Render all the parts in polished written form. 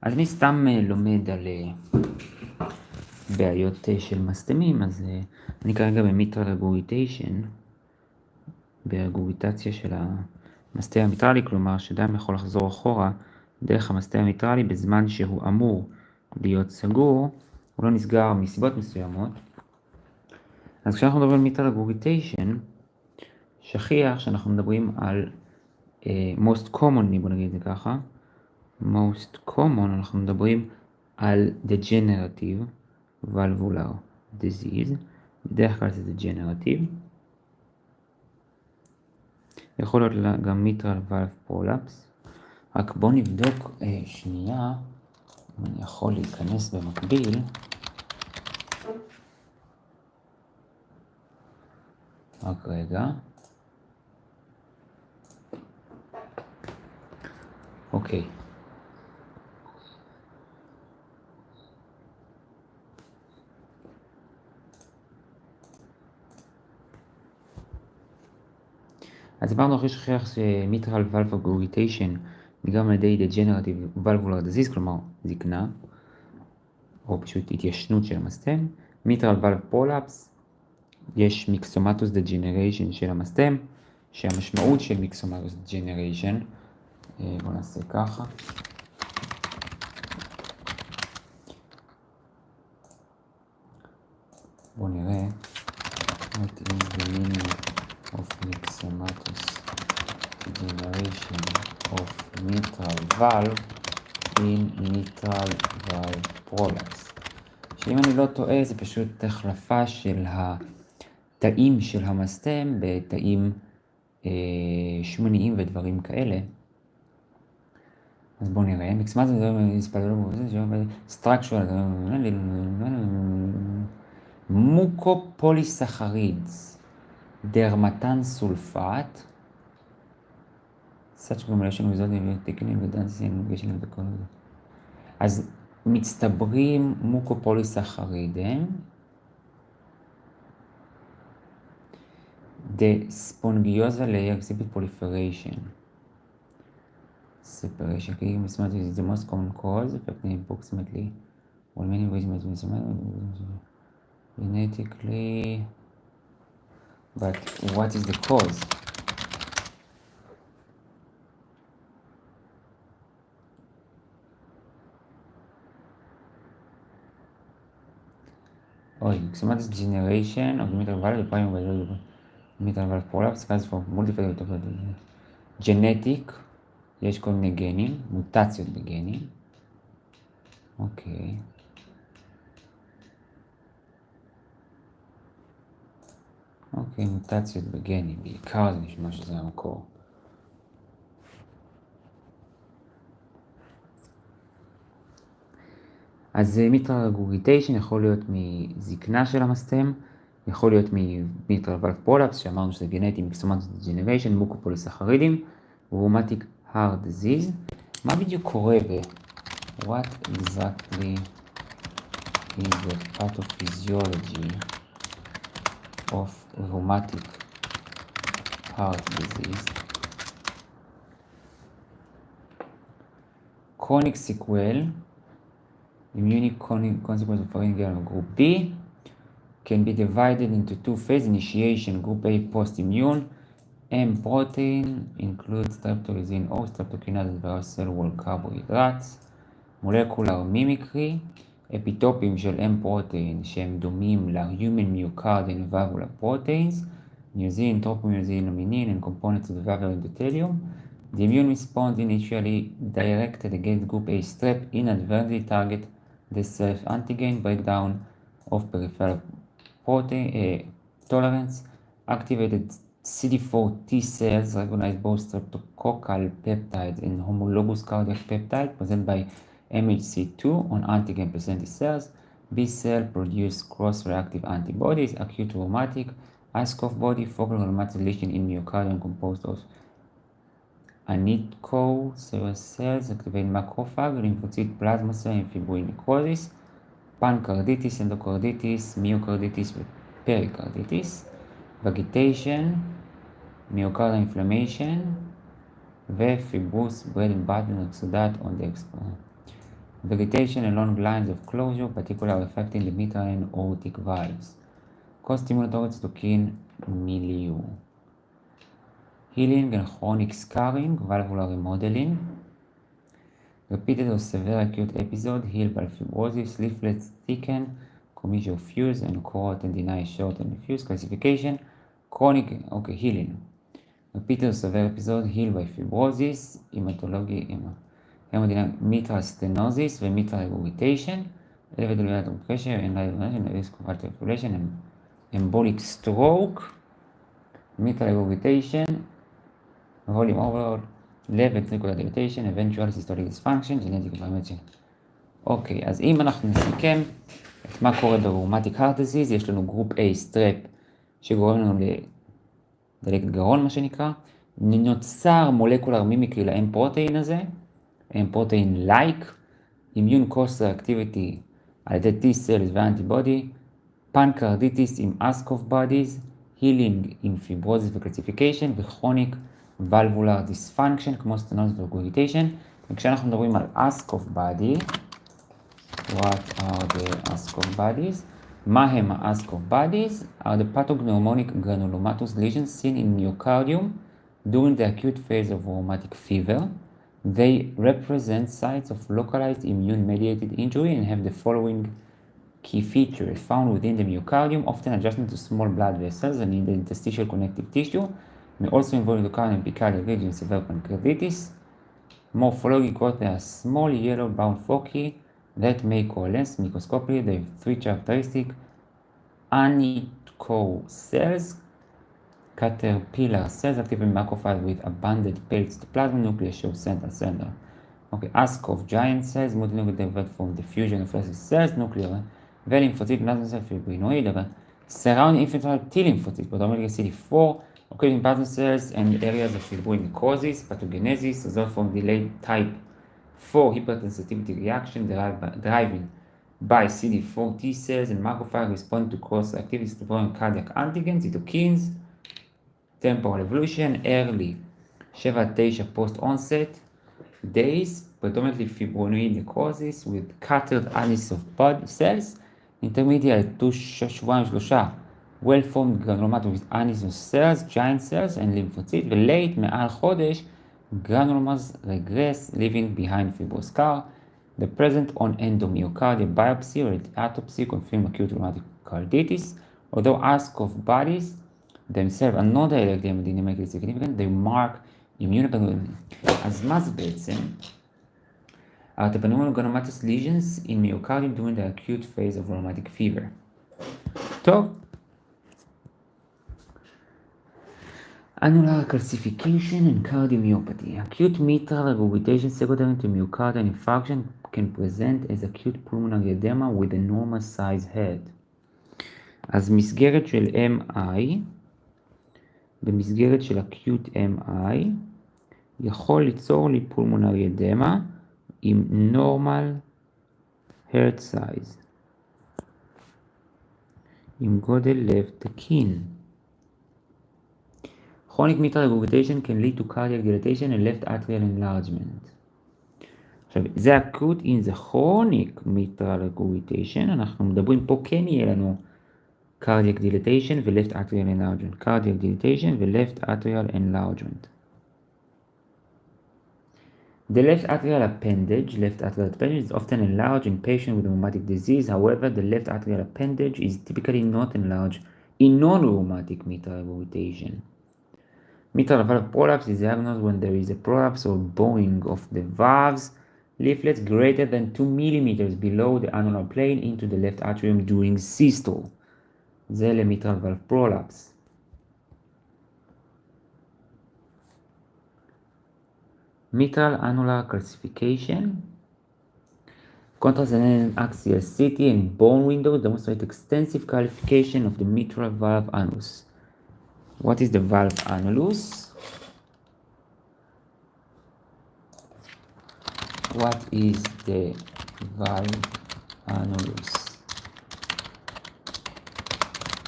אז אני סתם לומד על בעיות של מסתמים, אז אני כרגע במיטרל רגוריטיישן, ברגוריטציה של המסתם המיטרלי, כלומר שדם יכול לחזור אחורה דרך המסתם המיטרלי בזמן שהוא אמור להיות סגור, הוא לא נסגר מסיבות מסוימות. אז כשאנחנו מדברים על מיטרל רגוריטיישן, שכיח שאנחנו מדברים על most commonly, בוא נגיד את זה ככה, most common, אנחנו מדברים על degenerative valvular disease, בדרך כלל זה degenerative, יכול להיות גם mitral valve prolapse. רק בוא נבדוק שנייה אם אני יכול להיכנס במקביל. רק רגע. אוקיי. אז אמרנו אחרי שכיח שמיטרל valve regurgitation נגרם על ידי degenerative valvular disease, כלומר זקנה, או פשוט התיישנות של המסתם. מיטרל valve prolapse, יש מיקסומטוס degeneration של המסתם, שהמשמעות של מיקסומטוס degeneration, בואו נעשה ככה. בואו נראה. What is the meaning of myxomatous degeneration of mitral valve in mitral valve prolapse? שאם אני לא טועה, זה פשוט החלפה של התאים של המסתם בתאים שמוניים ודברים כאלה. אז בואו נראה. מיקסומטוס structural mucopolysaccharides, דרמטן סולפט, such accumulation without thickening redundancy and elongation of the color. אז מצטברים מוקופוליסחרידים, the spongiosa layer exhibit proliferation, separation, is the most common cause, affecting approximately well many ways genetically, but what is the cause? Myxomatous degeneration of the mitral valve, the primary mitral valve prolapse, causes for multiple genetic, יש כל מיני גנים, מוטציות בגנים. אוקיי. אוקיי, מוטציות בגנים, בעיקר זה נשמע שזה המקור. אז מיטרל רגוריטיישן יכול להיות מזקנה של המסתם, יכול להיות ממיטרל ולב פרולפס, שאמרנו שזה גנטי, מיקסומטוס דג'נריישן, מוקופוליסחרידים, רומטיק heart disease. מה בדיוק קורה What exactly is the pathophysiology of rheumatic heart disease? Chronic sequel, immune consequence of pharyngeal group B, can be divided into two phases. Initiation, group A, post-immune. M protein includes streptozin or streptokinase and various cell wall carbohydrates. Molecular mimicry, אפיטופים של M protein שהם דומים ל-human myocardial valvular proteins, mucin, tropomyosin, laminin, and components of the valvular endothelium. The immune response initially directed against group A strep inadvertently target the self-antigen breakdown of peripheral protein tolerance. Activated CD4 T cells recognize both streptococcal peptides and homologous cardiac peptide present by MHC2 on antigen-presenting cells. B cell produce cross-reactive antibodies, acute rheumatic, ASCOF body, focal rheumatic lesion in myocardium composed of antico cells, activate macrophage, lymphocyte plasma cell, and fibroid necrosis, pancarditis, endocarditis, myocarditis, pericarditis, vegetation, myocardial inflammation, ופיברוס bread and butter exudate on the exponent. vegetation along lines of closure, particularly affecting the mitral and aortic valves, co-stimulatory cytokine milieu, healing and chronic scarring, valvular remodeling, repeated or severe acute episode, healed by fibrosis, leaflets thicken, commissure fuse, and core tendinitis short and diffuse, classification, chronic, healing. Repeated or severe episode, healed by fibrosis, hematology, hemodynamic mitral stenosis וmitral regurgitation, elevated blood pressure and risk of heart fibrillation and embolic stroke, mitral regurgitation, volume overload, left ventricular dilatation, eventual systolic dysfunction, genetic parameter. אוקיי, אז אם אנחנו נסכם את מה קורה בראומטיק heart disease, יש לנו גרופ A סטרפ שגורם לנו לדלקת גרון, מה שנקרא. נוצר מולקולר מימיקרי ל-M פרוטאין הזה, M פרוטאין לייק, אימיון קוסט ריאקטיביטי על ידי T-Cells ואנטיבודי, פנקרדיטיס עם אסקוף בודיז, הילינג עם פיברוזיס וקלסיפיקיישן וכרוניק valvular dysfunction כמו סטנוז ורגורגיטיישן. וכשאנחנו מדברים על אסקוף בודי, what are the ASCOF bodies? מה הם ה-ASCOF bodies? are the pathognomonic granulomatous lesions seen in myocardium during the acute phase of rheumatic fever. They represent sites of localized immune-mediated injury and have the following key features found within the myocardium, often adjacent to small blood vessels and in the interstitial connective tissue, may also involve the cardiac epicardial region, severe pancreatitis. Morphologic growth, they are small yellow brown foci that may coalesce microscopically. They have three characteristics: anicose cells, caterpillar cells, active in macrophage with abundant pale cytoplasm, nucleus shows center. Okay, ASCOF giant cells, multinuclear derived from the fusion of lymphocyte cells, nuclear, lymphocyte, plasma cell, fibrinoid, surrounding infiltrate T lymphocyte, predominantly CD4, occurring plasma cells and areas of fibroid necrosis, pathogenesis, result from delayed type 4 hypersensitivity reaction driven by CD4 T cells and macrophage responding to cross-reactivity to program cardiac antigens, cytokines, temporal evolution, early 7-9 post-onset days, predominantly fibroid necrosis with scattered anis of blood cells, intermediate 2-3 well-formed granulomatous with anis of cells, giant cells and lymphocytes, ולate מעל חודש granulomas regress, leaving behind fibroscar. The present on endomyocardial biopsy or autopsy confirm acute rheumatic carditis. Although ASCOF bodies themselves are not directly hemodynamically significant, they mark immunopathology. אז מה זה בעצם? Artepanomal granulomatous lesions in myocardium during the acute phase of rheumatic fever. טוב. Annular calcification and cardiomyopathy. Acute mitral regurgitation secondary to myocardial infarction can present as acute pulmonary edema with a normal size head. אז מסגרת של MI, במסגרת של acute MI, יכול ליצור לי פולמונרי אדמה עם normal heart size, עם גודל לב תקין. Chronic mitral regurgitation can lead to cardiac dilatation and left atrial enlargement. עכשיו, זה acute in the chronic mitral regurgitation. אנחנו מדברים פה כן יהיה לנו cardiac dilatation ו-left atrial enlargement. cardiac dilatation ו-left atrial enlargement. The left atrial appendage is often enlarged in patients with rheumatic disease. However, the left atrial appendage is typically not enlarged in non-rheumatic mitral regurgitation. Mitral valve prolapse is diagnosed when there is a prolapse or bowing of the valves leaflets greater than 2 mm below the annular plane into the left atrium during systole. זה למיטרל valve prolapse. Mitral annular calcification. Contrast and axial CT and bone windows demonstrate extensive calcification of the mitral valve annulus. What is the valve annulus? What is the valve annulus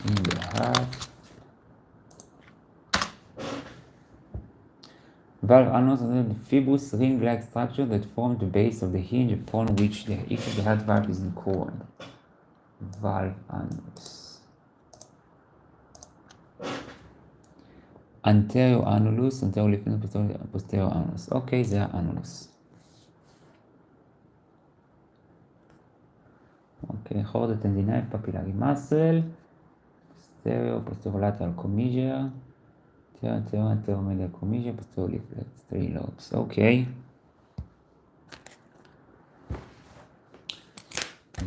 in the heart? Valve annulus are the fibrous ring-like structure that form the base of the hinge upon which each of the heart valve is anchored. Valve annulus. Anterior annulus, anterior לפני, posterior annulus. אוקיי, זה האנולוס. אוקיי, חורד הטנדינאי, פפילרי מסל, posterior lateral commissure, anterior medial commissure, posterior leaflet, 3 lobes. אוקיי.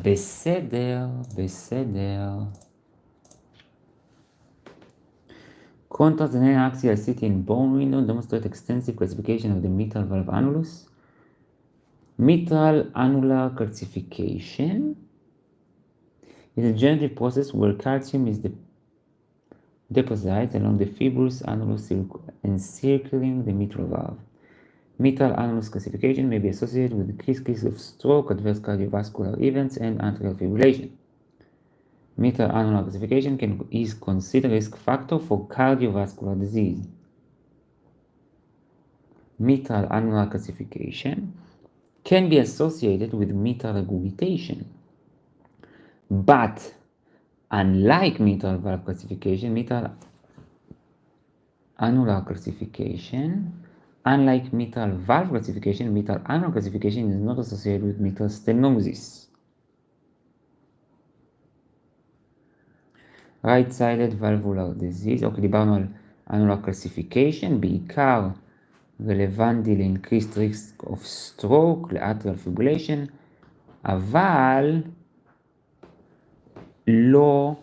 בסדר. Contrast the axial CT in bone window demonstrate extensive classification of the mitral valve annulus. Mitral annular calcification is a degenerative process where calcium is deposited along the fibrous annulus encircling the mitral valve. Mitral annulus calcification may be associated with decreased risk of stroke, adverse cardiovascular events, and atrial fibrillation. Mitral annular calcification is considered a risk factor for cardiovascular disease. Mitral annular calcification can be associated with mitral regurgitation. But unlike mitral valve calcification, mitral annular calcification is not associated with mitral stenosis. right-sided valvular disease, אוקיי, דיברנו על annular calcification, בעיקר רלוונטי ל-increased risk of stroke, ל-atrial fibrillation, אבל לא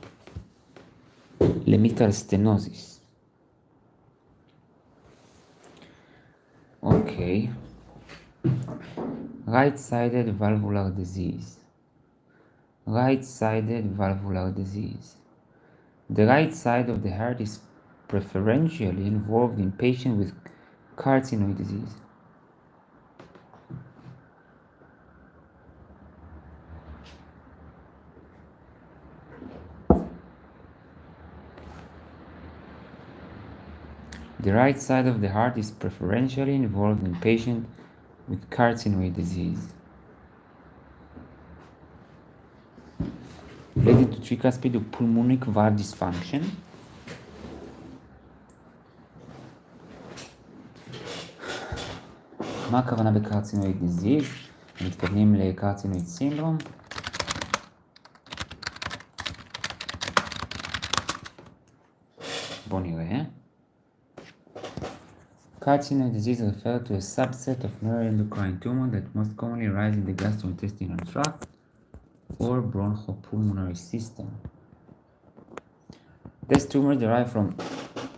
למיטרל סטנוזיס. אוקיי. right-sided valvular disease. Right-sided valvular disease. The right side of the heart is preferentially involved in patients with carcinoid disease. The right side of the heart is preferentially involved in patients with carcinoid disease. Leading to tricuspid or pulmonic valve dysfunction. מה הכוונה בקרצינואיד דיזיז? מתכוונים לקרצינואיד סינדרום. בואו נראה. Carcinoid disease refers to a subset of neuroendocrine tumor that most commonly arise in the gastrointestinal tract or bronchopulmonary system. These tumors derive from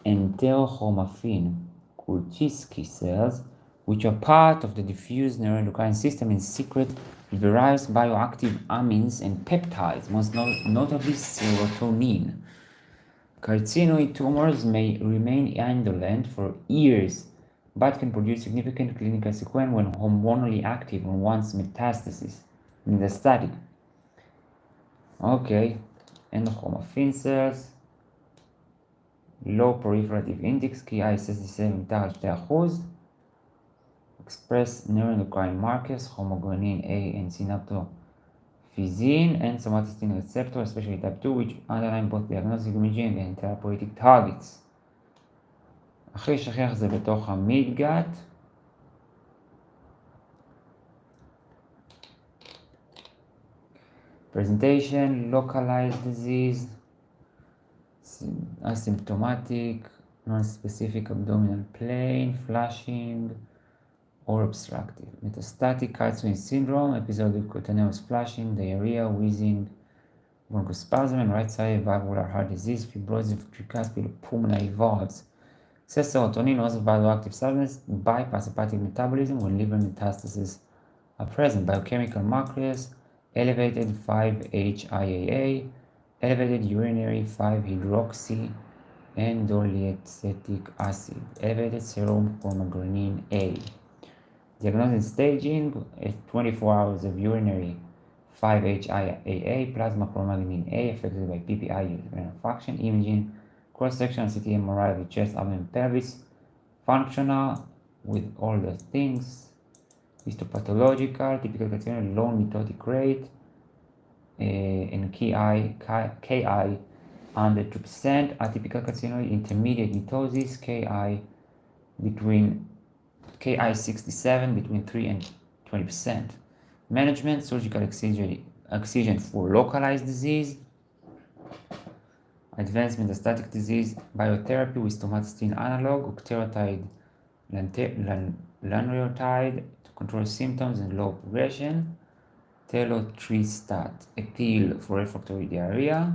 enterochromaffin Kurczewski cells, which are part of the diffuse neuroendocrine system and secrete various bioactive amines and peptides, most notably serotonin. Carcinoid tumors may remain indolent for years, but can produce significant clinical sequelae when hormonally active or once metastatic. Okay, endochromaffin cells, low proliferative index, כי ISS7 מתחת 2%, express neuroendocrine markers, homogranin A and synaptophysin, and somatostatin receptor, especially type 2, which underline both diagnostic imaging and therapeutic targets. הכי שכיח זה בתוך המידגת. Presentation, localized disease, asymptomatic, non-specific abdominal pain, flushing, or obstructive. Metastatic carcinoid syndrome, episodic cutaneous flushing, diarrhea, wheezing, bronchospasm, and right-sided valvular heart disease, fibrosis of tricuspid pulmonary valves. Excess serotonin, also bioactive substance, bypass hepatic metabolism when liver metastases are present. Biochemical markers, elevated 5-HIAA, elevated urinary 5-hydroxy endoleacetic acid, elevated serum homogranin A. Diagnosis and staging is 24 hours of urinary 5-HIAA, plasma chromogranin A affected by PPI renal function, imaging, cross-sectional CT MRI of the chest, abdomen, pelvis, functional with all the things. Histopathological, typical carcinoma, low mitotic rate, and KI under 2%. Atypical carcinoma, intermediate mitosis, KI 67 between 3 and 20%. Management, surgical excision for localized disease, advanced metastatic disease, biotherapy with somatostatin analog, octreotide, lanreotide to control symptoms and low progression, telotristat, a pill for refractory diarrhea,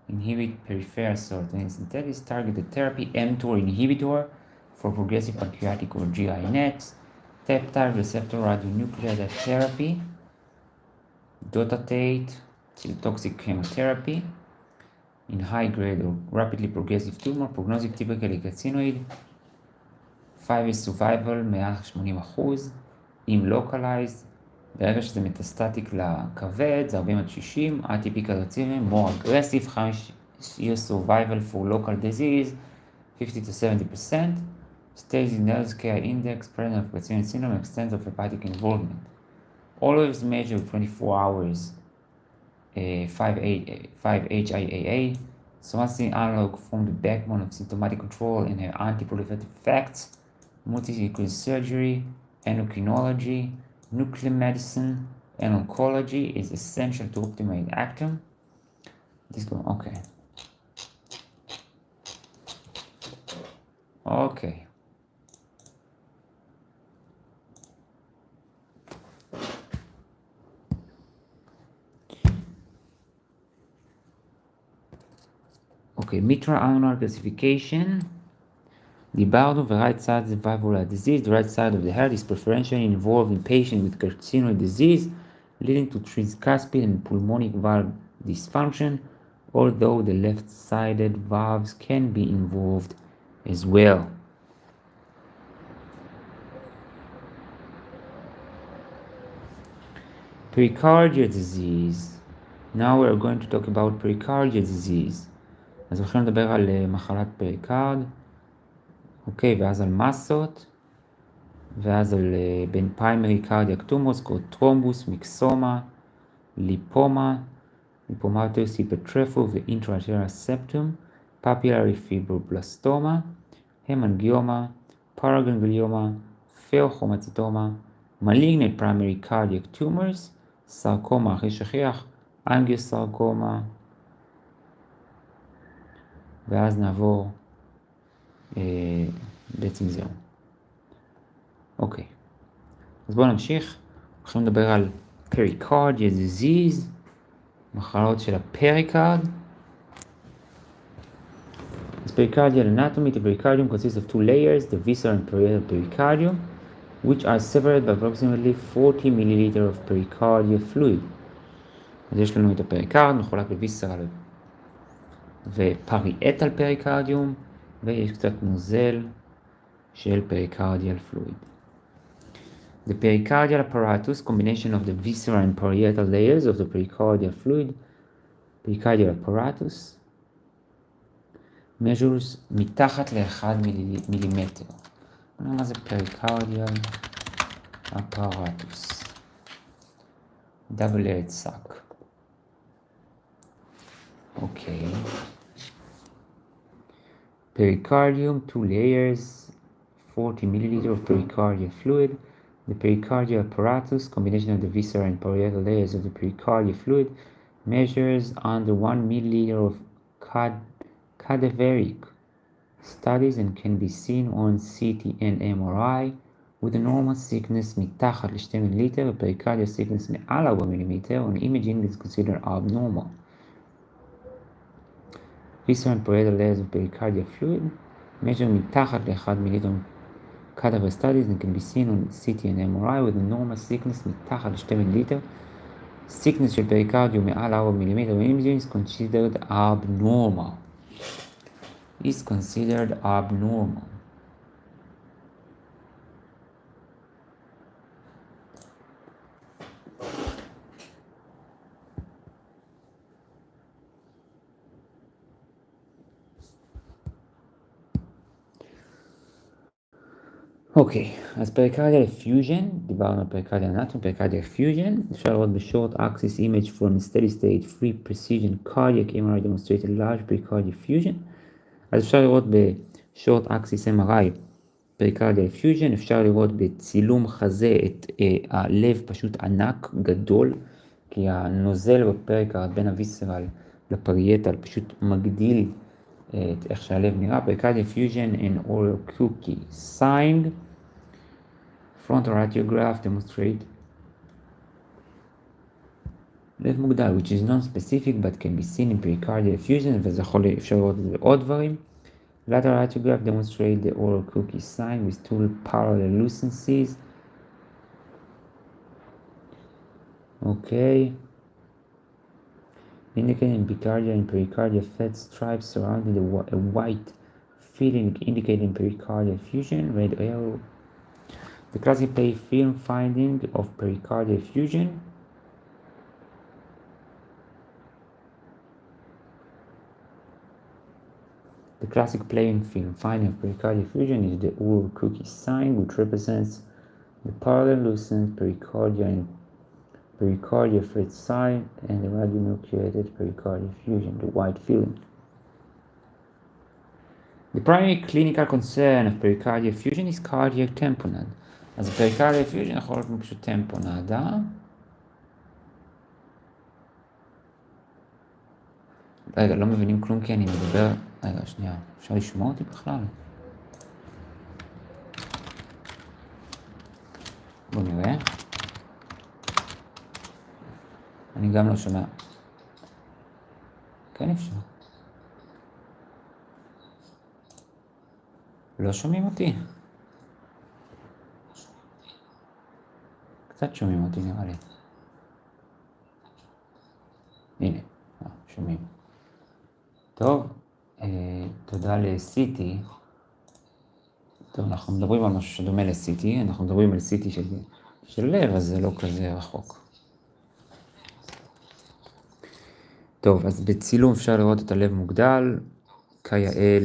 inhibit peripheral serotonin synthesis, targeted therapy, mTOR inhibitor for progressive pancreatic or GI NETs, peptide receptor radionuclide therapy, dotatate, cytotoxic chemotherapy in high-grade or rapidly progressive tumor, prognosis typically carcinoid, 5 years survival מעל 80%, אם localized, ברגע שזה מטסטטיק לכבד, זה 40-60, atypical carcinoma, more aggressive, 5 years survival for local disease, 50-70%, stays in LSKI index, presence of carcinoma syndrome, extent of hepatic involvement. Always measure 24 hours 5-HIAA. Somatostatin analog form the backbone of symptomatic control and have anti-proliferative effects. Multi-sequence surgery, endocrinology, nuclear medicine, and oncology is essential to optimize outcome. This go okay. Okay. Okay, mitral annular classification. דיברנו, the right side is valvular disease. The right side of the heart is preferentially involved in patients with carcinoid disease, leading to tricuspid and pulmonic valve dysfunction, although the left-sided valves can be involved as well. Pericardial disease. Now we are going to talk about pericardial disease. אז הולכים לדבר על מחלת פריקרד, אוקיי, ואז על מסות, ואז על בין פריימרי קרדיאק טומורס, טרומבוס, מיקסומה, ליפומה, ליפומטוס היפרטרפו ואינטרארטריה ספטום, פפילרי פיברובלסטומה, המנגיומה, פרגנגליומה, פאוכומציטומה, malignant primary cardiac tumors, סרקומה הכי שכיח, אנגיוסרקומה, ואז נעבור בעצם זהו. אוקיי, אז בואו נמשיך. הולכים לדבר על pericardial disease, מחלות של הפריקרד. אז pericardial anatomy, the pericardium consists of two layers, the visceral and parietal pericardium, which are separated by approximately 40 milliliter of pericardial fluid. אז יש לנו את הפריקרד, מחולק לוויסרל ופריאטל פריקרדיום, ויש קצת נוזל של pericardial fluid. The pericardial apparatus, combination of the visceral and parietal layers of the pericardial fluid, pericardial apparatus, measures מתחת ל1 מילימטר. מה זה pericardial apparatus? double-layered sac. Okay. Pericardium, 2 layers, 40 milliliter of pericardial fluid. The pericardial apparatus, combination of the visceral and parietal layers of the pericardial fluid, measures under 1 milliliter of cadaveric studies and can be seen on CT and MRI with a normal thickness מתחת ל2 מיליליטר, a pericardial thickness מעל 4 מילימטר, on imaging is considered abnormal. Visceral and parietal layers of pericardial fluid measure מתחת ל1 מיליליטר cadaver studies and can be seen on CT and MRI with a normal thickness מתחת ל2 מיליליטר. thickness של pericardium מעל 4 מילימטר imaging is considered abnormal. Is considered abnormal. אוקיי, אז פריקרדיאל אפפיוז'ן, דיברנו על פריקרדיאל אנטומי, פריקרדיאל אפפיוז'ן, אפשר לראות ב-short axis image from steady state free precision cardiac MRI demonstrated large pericardial effusion. אז אפשר לראות ב-short axis MRI פריקרדיאל אפפיוז'ן, אפשר לראות בצילום חזה את הלב פשוט ענק, גדול, כי הנוזל בפריקרד בין הוויסרל לפרייטל פשוט מגדיל את איך שהלב נראה. פריקרדיאל אפפיוז'ן and oral cookie signed frontal radiograph demonstrate לב מוגדל, which is non-specific but can be seen in pericardial effusion, וזה אפשר לראות את זה בעוד דברים. Lateral radiograph demonstrate the oral cookie sign with two parallel lucencies. Okay. Indicating pericardia and pericardial fat stripes surrounding a white filling indicating pericardial effusion, red arrow. The classic play film finding of pericardial effusion. The classic playing film finding of pericardial effusion is the oral cookie sign, which represents the parallel lucent pericardia and pericardial fat sign and the radionucleated pericardial effusion, the white filling. The primary clinical concern of pericardial effusion is cardiac tamponade. אז pericardial effusion יכול להיות פשוט טמפונדה. רגע, לא מבינים כלום כי אני מדבר. רגע, שנייה, אפשר לשמוע אותי בכלל? בואו נראה. אני גם לא שומע. כן אפשר. לא שומעים אותי. קצת שומעים אותי נראה לי. הנה, שומעים. טוב, תודה לסיטי. טוב, אנחנו מדברים על משהו שדומה לסיטי, אנחנו מדברים על סיטי של לב, אז זה לא כזה רחוק. טוב, אז בצילום אפשר לראות את הלב מוגדל, כיאה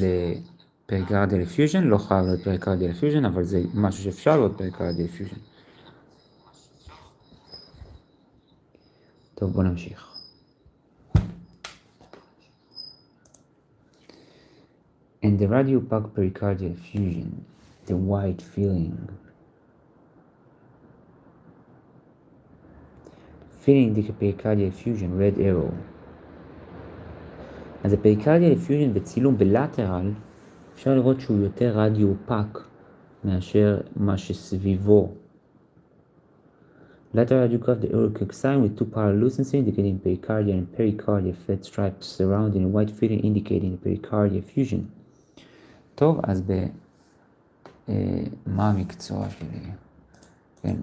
לפריקרדיאל אפפיוז'ן, לא חייב להיות פריקרדיאל אפפיוז'ן, אבל זה משהו שאפשר לראות פריקרדיאל אפפיוז'ן. טוב, בוא נמשיך. In the radiopaque pericardial effusion, the white filling indicates pericardial effusion, red arrow. אז הפריקרדיאל אפפיוז'ן בצילום בלטרל, אפשר לראות שהוא יותר רדיופק מאשר מה שסביבו. Lateral radiograph the oral cookie sign with two parallel lucencies indicating pericardia and pericardial fat stripes surrounding a white filling indicating pericardial effusion. טוב, אז מה המקצוע שלי? כן,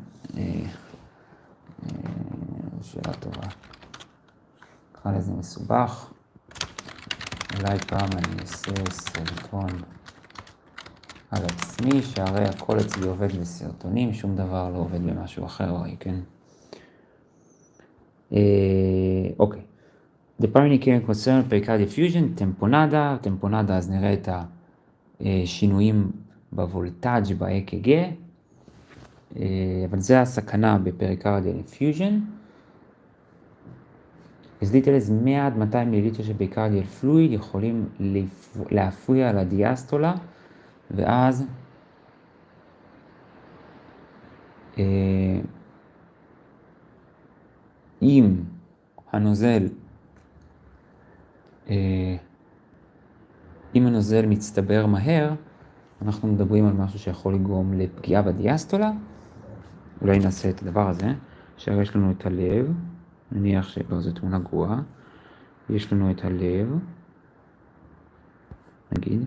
שאלה טובה. קרא לזה מסובך. אולי פעם אני אעשה סרטון על עצמי, שהרי הכל אצלי עובד בסרטונים, שום דבר לא עובד במשהו אחר, הרי, כן? אוקיי. The primary care concern pericardial effusion, טמפונדה, אז נראה את השינויים בוולטאג' ב-EKG, אבל זה הסכנה בפריקרדיאל אפפיוז'ן. As little as 100 עד 200 מיליליטר של פריקרדיאל פלואיד יכולים להפריע לדיאסטולה, ואז אם הנוזל מצטבר מהר, אנחנו מדברים על משהו שיכול לגרום לפגיעה בדיאסטולה. אולי נעשה את הדבר הזה, שהרי יש לנו את הלב, נניח שלא, זו תמונה גרועה, יש לנו את הלב, נגיד,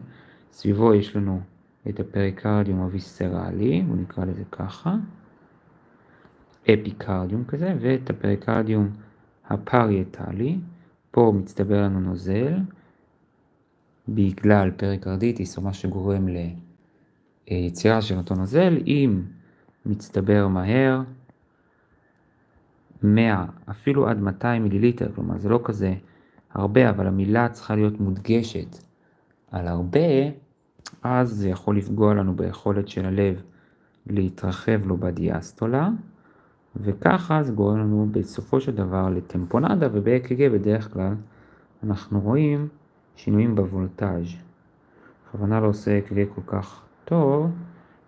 סביבו יש לנו את הפריקרדיום הוויסרלי, בוא נקרא לזה ככה, אפיקרדיום כזה, ואת הפריקרדיום הפרייטלי, פה מצטבר לנו נוזל, בגלל פריקרדיטיס או מה שגורם ליצירה של אותו נוזל, אם מצטבר מהר, 100, אפילו עד 200 מיליליטר, כלומר זה לא כזה הרבה, אבל המילה צריכה להיות מודגשת על הרבה, אז זה יכול לפגוע לנו ביכולת של הלב להתרחב לו בדיאסטולה, וככה זה גורם לנו בסופו של דבר לטמפונדה, וב-EKG בדרך כלל אנחנו רואים שינויים בוולטאז'. בכוונה לא עושה EKG כל כך טוב,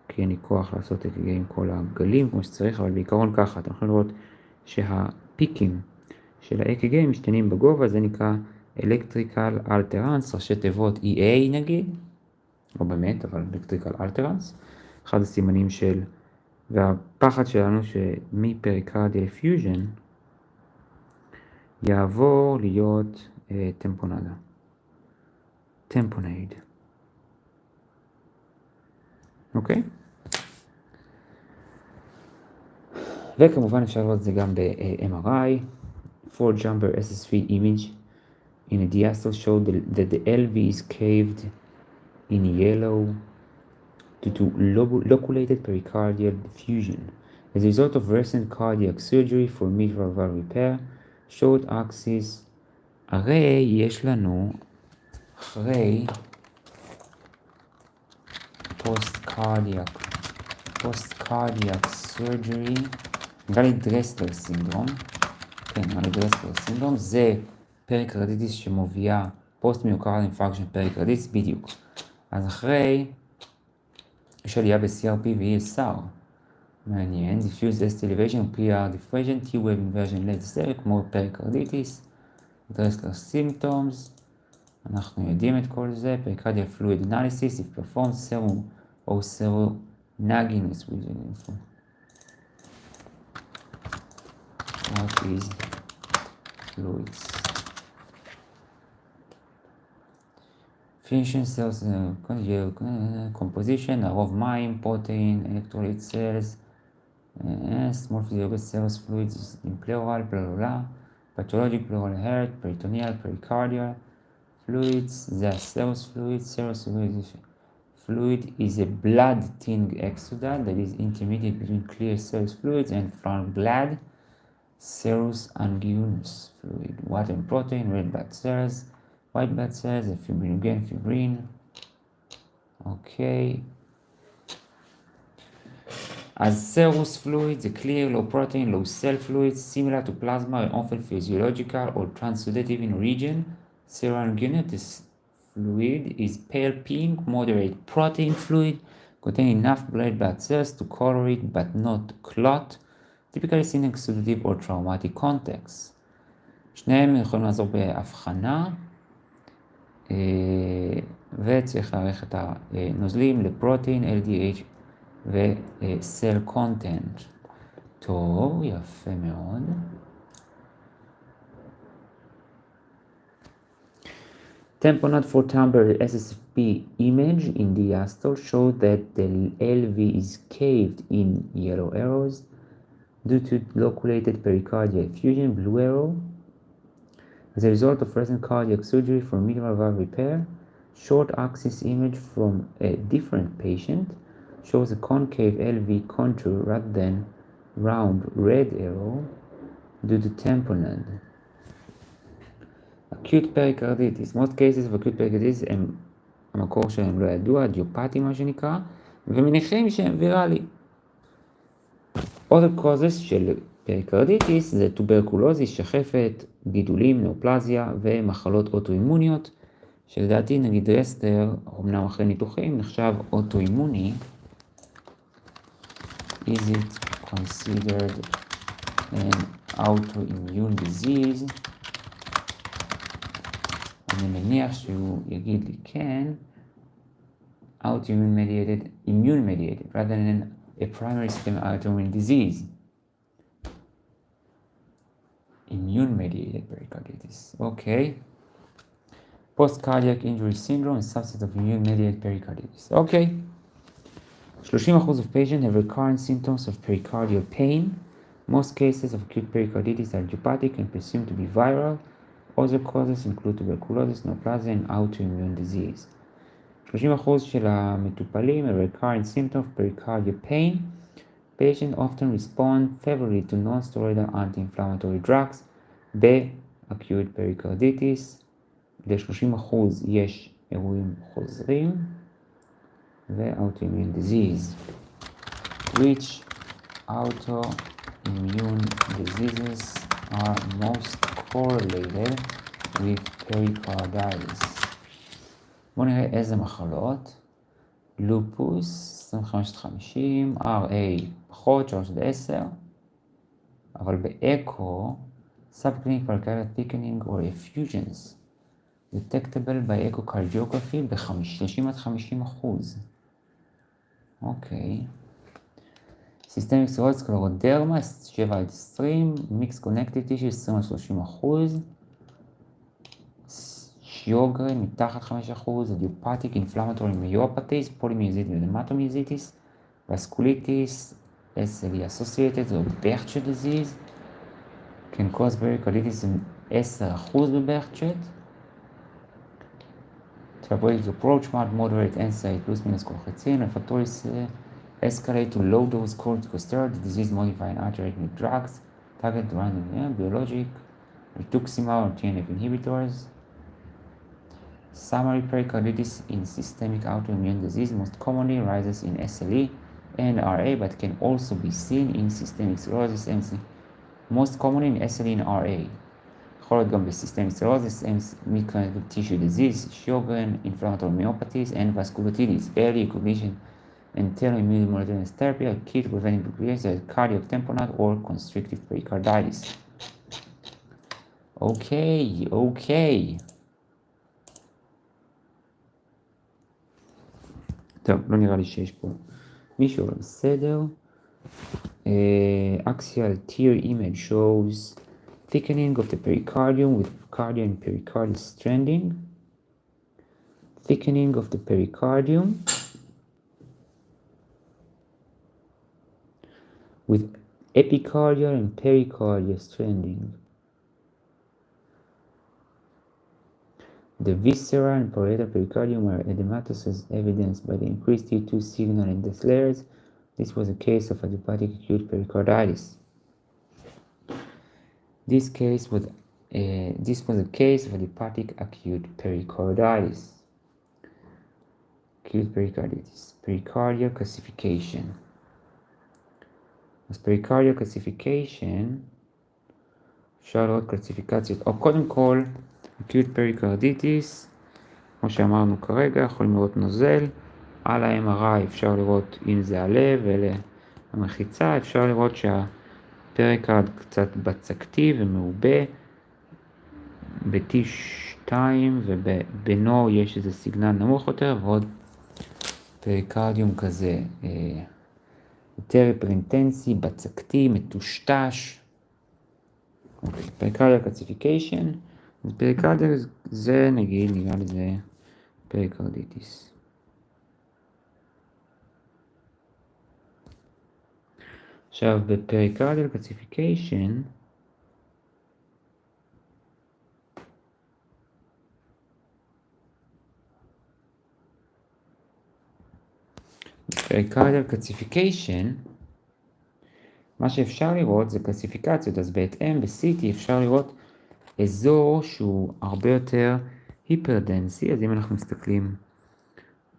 כי אין לי כוח לעשות EKG עם כל הגלים כמו שצריך, אבל בעיקרון ככה, אתם יכולים לראות שהפיקים של ה-EKG משתנים בגובה, זה נקרא Electrical Alterance, ראשי תיבות EA נגיד, לא באמת, אבל Electrical Alterance, אחד הסימנים של, והפחד שלנו שמפריקרדיאל פיוז'ן יעבור להיות טמפונדה, טמפונייד, אוקיי? וכמובן אפשר לראות את זה גם ב-MRI. 4-jumper SSV image in a diastole showed that the LV is caved in yellow due to loculated pericardial diffusion. As a result of recent cardiac surgery for mitral valve repair, short axis, הרי יש לנו אחרי post-cardiac surgery, נראה לי דרסלר סינדרום, כן, נראה לי דרסלר סינדרום, זה פריקרדיטיס שמובילה פוסט-מיוקרדיאל אינפרקשן פריקרדיטיס, בדיוק. אז אחרי, יש עלייה ב-CRP ו-ESR, מעניין, diffuse ST elevation, PR diffusion, T-wave inversion late stage, כמו פריקרדיטיס, דרסלר סימפטומס, אנחנו יודעים את כל זה, פריקרדיאל fluid analysis, if performed serum או seronaginous with the info. What is fluids? Fusion cells, composition, הרוב מים, protein, electrolyte cells, small physiological cells, fluids in pleural, blah, pathologic pleural heart, peritoneal, pericardial, fluids, the serous fluid, fluid is a blood-thin exudate that is intermediate between clear serous fluids and from blood, serous unguinous fluid, water and protein, red blood cells, white blood cells, fibrinogen, fibrin. Okay. As serous fluid, the clear, low protein, low cell fluids, similar to plasma and often physiological or transudative in origin. Serounguinous fluid is pale pink, moderate protein fluid, containing enough red blood cells to color it but not clot, typically seen in exudative or traumatic contexts. שניהם יכולים לעזור בהבחנה, וצריך להעריך את הנוזלים לפרוטין, LDH ו-cell content. טוב, יפה מאוד. Tamponade 4-jumper SSP image in diastole showed that the LV is caved in yellow arrows due to loculated pericardial effusion, blue arrow. As a result of recent cardiac surgery for mitral valve repair, short axis image from a different patient shows a concave LV contour rather than round red arrow due to tamponade. acute pericarditis. Most cases of acute pericarditis הם המקור שלהם לא ידוע, דיופטי מה שנקרא, ומניחים שהם ויראלי. other causes של פריקרדיטיס זה טוברקולוזיס, שחפת, גידולים, נאופלזיה ומחלות אוטואימוניות, שלדעתי נגיד רסטר, אמנם אחרי ניתוחים, נחשב אוטואימוני. Is it considered an autoimmune disease? אני מניח שהוא יגיד לי כן, autoimmune mediated, immune mediated, rather than a primary system autoimmune disease. Immune mediated pericarditis. Okay. Post-cardiac injury syndrome is subset of immune mediated pericarditis. Okay. 30% of patients have recurrent symptoms of pericardial pain. Most cases of acute pericarditis are idiopathic and presumed to be viral. Other causes include tuberculosis, neoplasm, and autoimmune disease. 30% של המטופלים have recurrent symptoms of pericardial pain. Patients often respond favorably to non-steroidal anti-inflammatory drugs ב-acute pericarditis. ל-30% יש אירועים חוזרים ו-autoimmune disease. Which autoimmune diseases are most correlated with pericarditis? בואו נראה איזה מחלות. לופוס, 25-50, RA פחות, 3-10, אבל באקו, subclinic pericardial thickening or effusions, detectable by echocardiography ב-30-50%. אוקיי. Systemic sclerosis, סקלרודרמה, 7-20, mixed connective tissue, 20-30%, שיוגרן, מתחת 5%, idiopathic inflammatory myopathies, polymyositis ו-dermatomyositis, vasculitis, SLE associated, או Behçet disease, can cause pericarditis עם 10% בבכצ'ט. Therapeutic approach, moderate NSAID פלוס מינוס קולחצין, refractory escalate to low dose corticosteroid, disease modifying artery drugs, target random biologic, rituximab or TNF inhibitors. Summary, pericarditis in systemic autoimmune disease most commonly arises in SLE and RA, but can also be seen in systemic sclerosis and most commonly in SLE and RA. יכול להיות גם ב-systemic sclerosis, microconnective tissue disease, Sjögren, inflammatory myopathies, and vasculitis. Early recognition and immunomodulatory therapy are key to preventing progression of cardiac tamponade or constrictive pericarditis. Okay. טוב, לא נראה לי שיש פה מישהו, אבל בסדר. Axial tear image shows thickening of the pericardium with cardiac and pericardial stranding. Thickening of the pericardium with epicardial and pericardial stranding. The viscera and parietal pericardium were edematous as evidenced by the increased T2 signal in the flares. This was a case of idiopathic acute pericarditis. This was a case of idiopathic acute pericarditis. Acute pericarditis. Pericardial calcification. אז pericardial calcification, אפשר לראות קלסיפיקציות, או קודם כל, acute pericarditis, כמו שאמרנו כרגע, יכולים לראות נוזל, על ה-MRI אפשר לראות אם זה הלב, ולמחיצה אפשר לראות שהפריקרד קצת בצקתי ומעובה, ב-T2 ובינו יש איזה סיגנל נמוך יותר, ועוד פריקרדיום כזה, יותר היפרינטנסי, בצקתי, מטושטש. אוקיי, pericardial calcification. פריקרדיאל זה נגיד, נראה לזה פריקרדיטיס. עכשיו בפריקרדיאל קלסיפיקיישן מה שאפשר לראות זה קלסיפיקציות, אז בהתאם ב-CT אפשר לראות אזור שהוא הרבה יותר היפרדנסי, אז אם אנחנו מסתכלים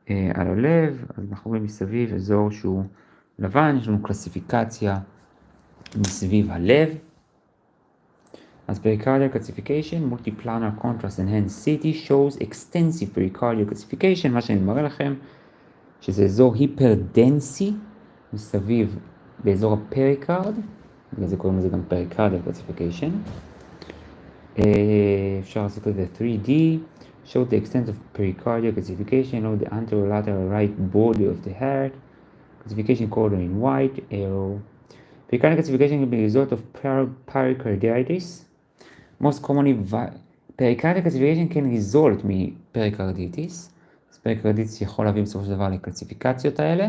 על הלב, אז אנחנו רואים מסביב אזור שהוא לבן, יש לנו קלסיפיקציה מסביב הלב. אז pericardial calcification, multiplanar contrast enhanced CT shows extensive pericardial calcification, מה שאני מראה לכם, שזה אזור היפרדנסי מסביב באזור הפריקרד, בגלל זה קוראים לזה גם pericardial calcification. אפשר לעשות את זה 3D, show the extent of pericardial calcification along the anterolateral right border of the heart, calcification colored in white, arrow. Pericardial calcification can be a result of pericarditis. Most commonly, pericardial calcification can result מפריקרדיטיס. אז פריקרדיטיס יכול להביא בסופו של דבר לקלסיפיקציות האלה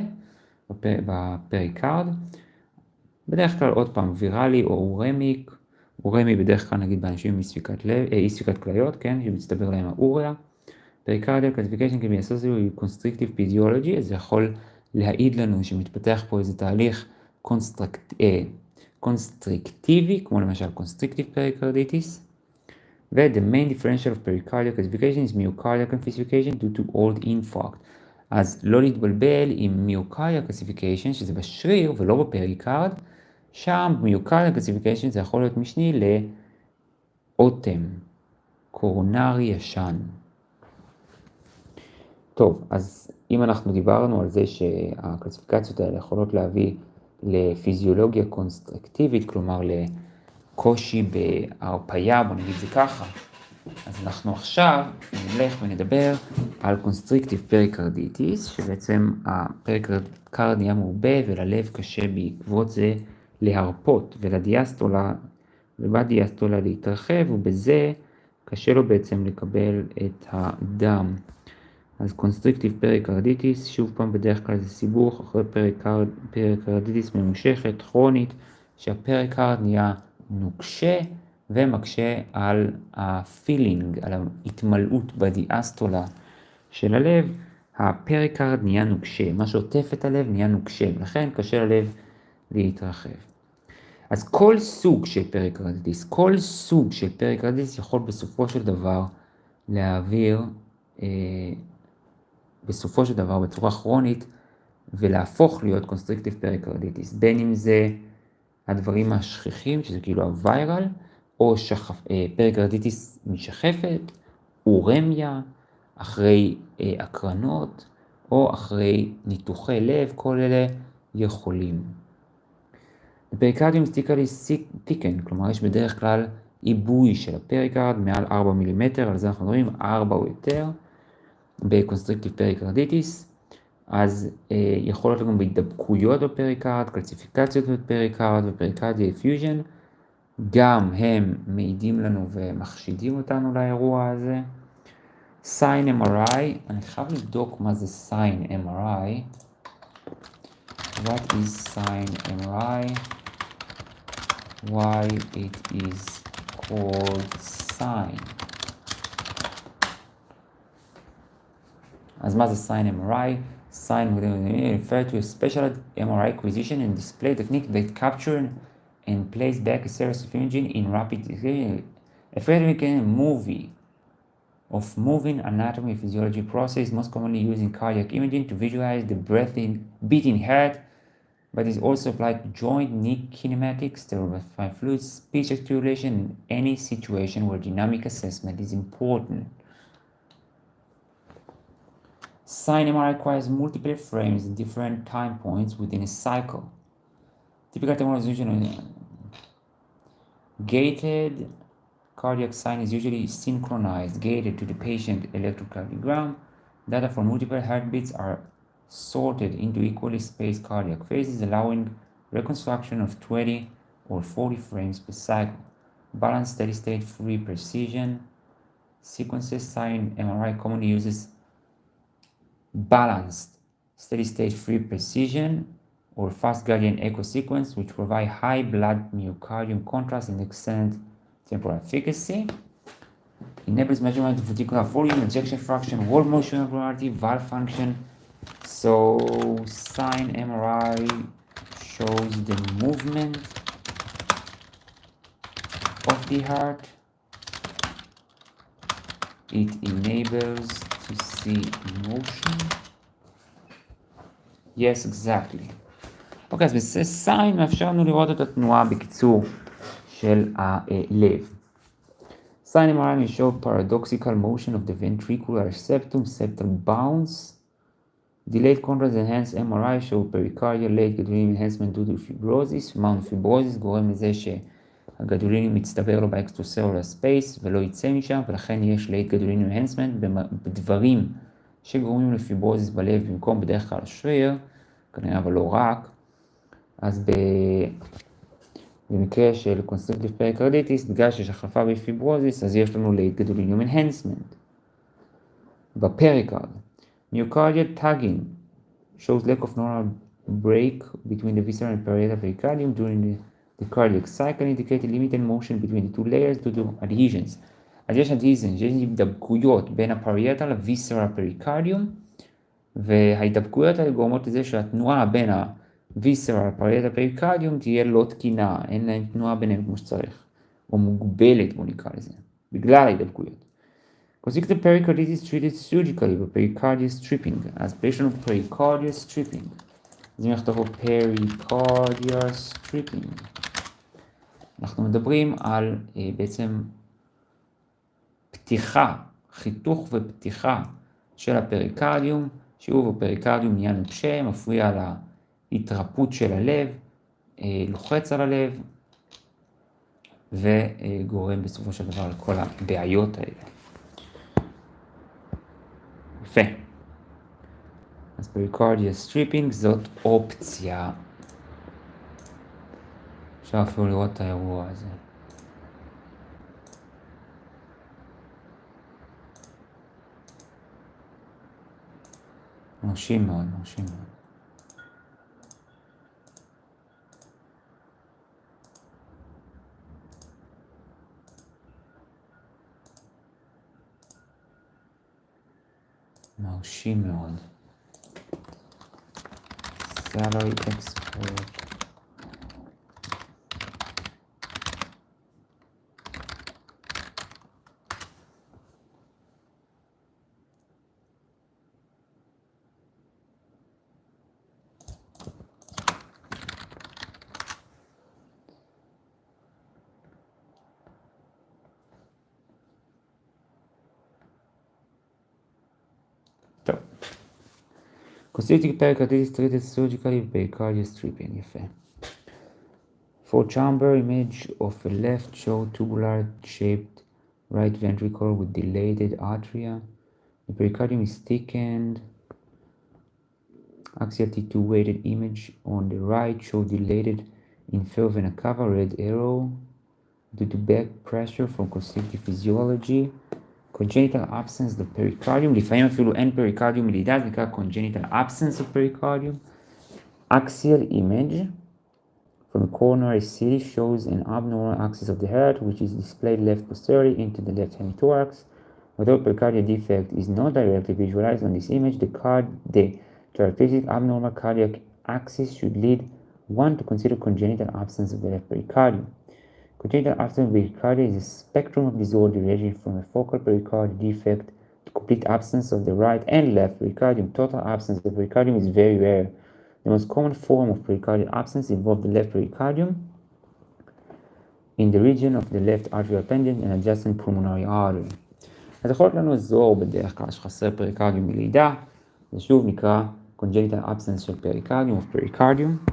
בפריקרד. בדרך כלל עוד פעם ויראלי או אורמיק. אורמי בדרך כלל נגיד באנשים עם אי ספיקת כליות, כן, שמצטבר להם האוריה. Pericardial calcification can be associated with constrictive physiology, אז זה יכול להעיד לנו שמתפתח פה איזה תהליך קונסטריקטיבי, כמו למשל constrictive pericarditis. The main differential of pericardial calcification is myocardial calcification due to old infarct. אז לא להתבלבל עם מיוקרדיה קלסיפיקיישן, שזה בשריר ולא בפריקרד. שם מיוקרדיה קלסיפיקיישן זה יכול להיות משני לאוטם, קורונרי ישן. טוב, אז אם אנחנו דיברנו על זה שהקלסיפיקציות האלה יכולות להביא לפיזיולוגיה קונסטרקטיבית, כלומר לקושי בהרפיה, בוא נגיד זה ככה, אז אנחנו עכשיו נלך ונדבר על קונסטריקטיב פריקרדיטיס, שבעצם הפריקרד נהיה מורבה וללב קשה בעקבות זה להרפות ולדיאסטולה להתרחב, ובזה קשה לו בעצם לקבל את הדם. אז קונסטריקטיב פריקרדיטיס, שוב פעם בדרך כלל זה סיבוך אחרי פריקרדיטיס ממושכת, כרונית, שהפריקרד נהיה נוקשה ומקשה על הפילינג, על ההתמלאות בדיאסטולה של הלב. הפריקרד נהיה נוקשה, מה שעוטף את הלב נהיה נוקשה, לכן קשה ללב להתרחב. אז כל סוג של פריקרדיטיס יכול בסופו של דבר להעביר בצורה כרונית ולהפוך להיות קונסטריקטיב פריקרדיטיס, בין אם זה הדברים השכיחים, שזה כאילו הווירל, או פריקרדיטיס משחפת, אורמיה, אחרי הקרנות, או אחרי ניתוחי לב, כל אלה יכולים. בפריקרדיום סטיקלי תיקן, כלומר יש בדרך כלל עיבוי של הפריקרד מעל 4 מילימטר, על זה אנחנו רואים 4 או יותר, בקונסטריקטיב פריקרדיטיס, אז יכול להיות גם בהידבקויות בפריקרד, קלסיפיקציות בפריקרד ופריקרדיה אפיוז'ן, גם הם מעידים לנו ומחשידים אותנו לאירוע הזה. סיין MRI, אני חייב לבדוק מה זה סיין MRI. What is sign MRI? Why it is called sign? אז מה זה sign MRI? Sign refer to a special MRI acquisition and display technique that capture and plays back a series of imaging in rapid a movie of moving anatomy physiology process, most commonly used in cardiac imaging to visualize the beating heart, but is also applied to joint, knee kinematics, stereotypical fluids, speech articulation, in any situation where dynamic assessment is important. Sign MRI requires multiple frames at different time points within a cycle. Typical technology is usually gated. Cardiac sign is usually synchronized, gated to the patient electrocardiogram. Data from multiple heartbeats are sorted into equally spaced cardiac phases, allowing reconstruction of 20 or 40 frames per cycle. Balanced steady-state free precision sequences. Sign MRI commonly uses balanced steady-state free precision or fast gradient echo sequence, which provide high blood myocardium contrast and excellent temporal efficacy. Enables measurement of ventricular volume, ejection fraction, wall motion regularity, valve function. So sign MRI shows the movement of the heart. It enables to see motion. Yes, exactly. אוקיי, אז בסיין מאפשר לנו לראות את התנועה בקיצור של הלב. Sign MRI may show paradoxical motion of the ventricular septum, septal bounce. Delayed contrast enhanced MRI show pericardial late gadolinium enhancement due to fibrosis. Mount fibrosis גורם לזה שהגדוליניום מצטבר לו באקסטרסלולר ספייס ולא יצא משם, ולכן יש late gadolinium enhancement בדברים שגורמים לפיברוזיס בלב במקום בדרך כלל השריר, כנראה אבל לא רק. אז במקרה של קונסטריקטיב פריקרדיטיס, בגלל שיש החלפה בפיברוזיס, אז יש לנו late gadolinium enhancement בפריקרד. Myocardial tagging shows lack of normal break between the visceral and parietal pericardium during the cardiac cycle, indicating limited motion between the two layers due to adhesions. אז יש adhesions, יש הידבקויות בין הפרietal לוויסרל פריקרדיום, וההידבקויות האלה גורמות לזה שהתנועה בין הוויסרל לפרietal פריקרדיום תהיה לא תקינה, אין להם תנועה ביניהם כמו שצריך, או מוגבלת בוא נקרא לזה, בגלל ההידבקויות. Constricted pericarditis is treated surgically בפריcardial stripping. אז יש לנו pericardial stripping. אז אם נכתוב פה pericardial stripping, אנחנו מדברים על בעצם פתיחה, חיתוך ופתיחה של הפריקרדיום. שוב, הפריקרדיום נהיה נוקשה, מפריע להתרפות של הלב, לוחץ על הלב, וגורם בסופו של דבר לכל הבעיות האלה. יפה. אז pericardial stripping זאת אופציה. אפשר אפילו לראות את האירוע הזה. מרשים מאוד, מרשים מאוד. מרשים מאוד. Salary expert. טוב. Constricted pericarditis treated surgically with pericardial stripping. יפה. For chamber image of a left show tubular shaped right ventricle with dilated atria. The pericardium is thickened. Axial T2 weighted image on the right show dilated inferior vena cava red arrow due to back pressure from constrictive physiology. Congenital absence of pericardium, לפעמים אפילו אין pericardium מלידה, זה נקרא congenital absence of pericardium. Axial image from the coronary city shows an abnormal axis of the heart which is displayed left posteriorly into the left hemithorax. Although pericardial defect is not directly visualized on this image, the characteristic abnormal cardiac axis should lead one to consider congenital absence of the left pericardium. Congenital absence of pericardia is a spectrum of disorder ranging from a focal pericardial defect to complete absence of the right and left pericardium. Total absence of the pericardium is very rare. The most common form of pericardial absence involves the left pericardium in the region of the left atrial appendage and adjacent pulmonary artery. אז יכול להיות לנו אזור בדרך כלל שחסר פריקרדיום מלידה, זה שוב נקרא congenital absence של pericardium of pericardium.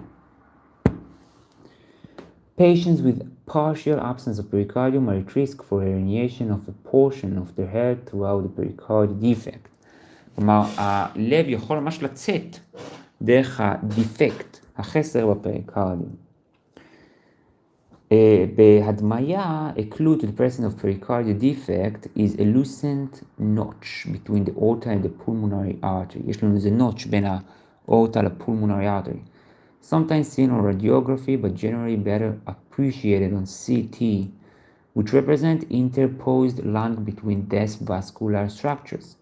Patients with partial absence of pericardium are at risk for herniation of a portion of their head throughout the pericardial defect. כלומר, הלב יכול ממש לצאת דרך הדיפקט, החסר בפריקרדיום. בהדמיה, a clue to the presence of pericardial defect is a lucent notch between the aorta and the pulmonary artery. יש לנו איזה notch בין האורטה לפולמונרי artery. Sometimes seen on radiography, but generally better appreciated on CT, which represent interposed lung between dense vascular structures.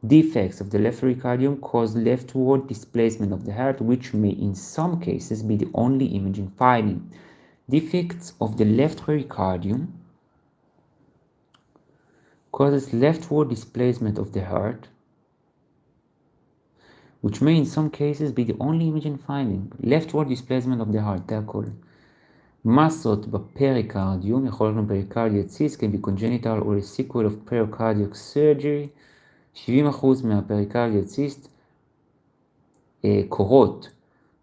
Defects of the left pericardium cause leftward displacement of the heart, which may in some cases be the only imaging finding. Defects of the left pericardium causes leftward displacement of the heart, which may in some cases be the only imaging finding. Leftward displacement of the heart, זה הכל. מסות בפריקרדיום, יכול להיות pericardial cyst, can be congenital or a sequel of pericardiac surgery. 70% מהפריקרדיאל ציסט קורות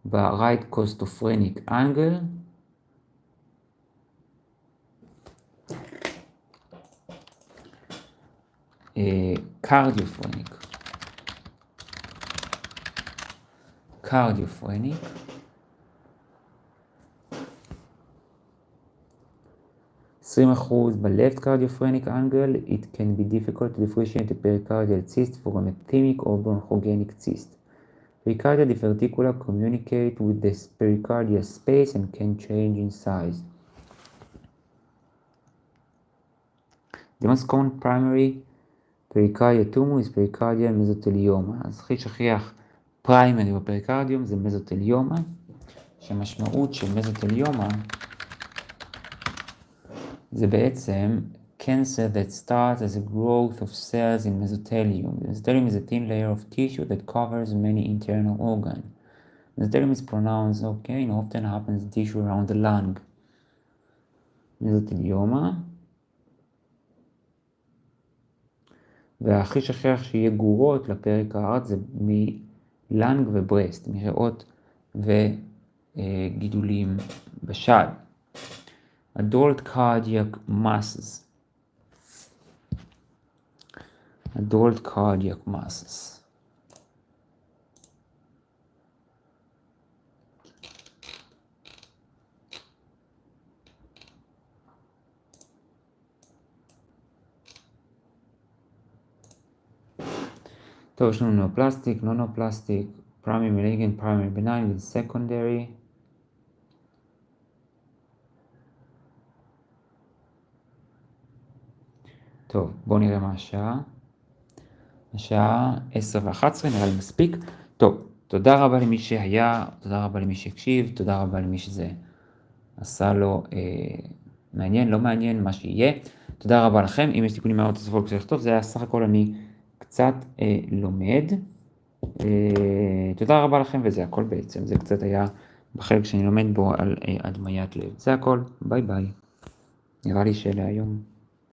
ב-right costophrenic angle. cardiophrenic. 20% ב-left cardiophrenic angle, it can be difficult to differentiate a pericardial cyst from a thymic or bronchogenic cyst. Pericardial diverticula communicate with the pericardial space and can change in size. The most common primary pericardial tumor is pericardial mesothelioma. אז הכי שכיח פריימרי בפריקרדיום זה מזוטליומה, שהמשמעות של מזוטליומה זה בעצם cancer that starts as a growth of cells in mesothelium. The mesothelium is a thin layer of tissue that covers many internal organs. Mesothelium is pronounced okay and often happens in tissue around the lung. מזוטליומה. והכי שכיח שיהיה גורות לפרק הארץ זה מלנג וברסט, מריאות וגידולים בשד. Adult cardiac masses. Adult cardiac masses. טוב, יש לנו נאופלסטיק, נונופלסטיק, primary malignant, primary benign with secondary. טוב, בואו נראה מה השעה. השעה 10:11, נראה לי מספיק. טוב, תודה רבה למי שהיה, תודה רבה למי שהקשיב, תודה רבה למי שזה עשה לו מעניין, לא מעניין, מה שיהיה. תודה רבה לכם. אם יש תיקונים מהערות הסופות כשאני לכתוב, זה היה סך הכל אני קצת לומד. תודה רבה לכם, וזה הכל בעצם. זה קצת היה בחלק שאני לומד בו על הדמיית לב. זה הכל, ביי ביי. נראה לי שאלה היום.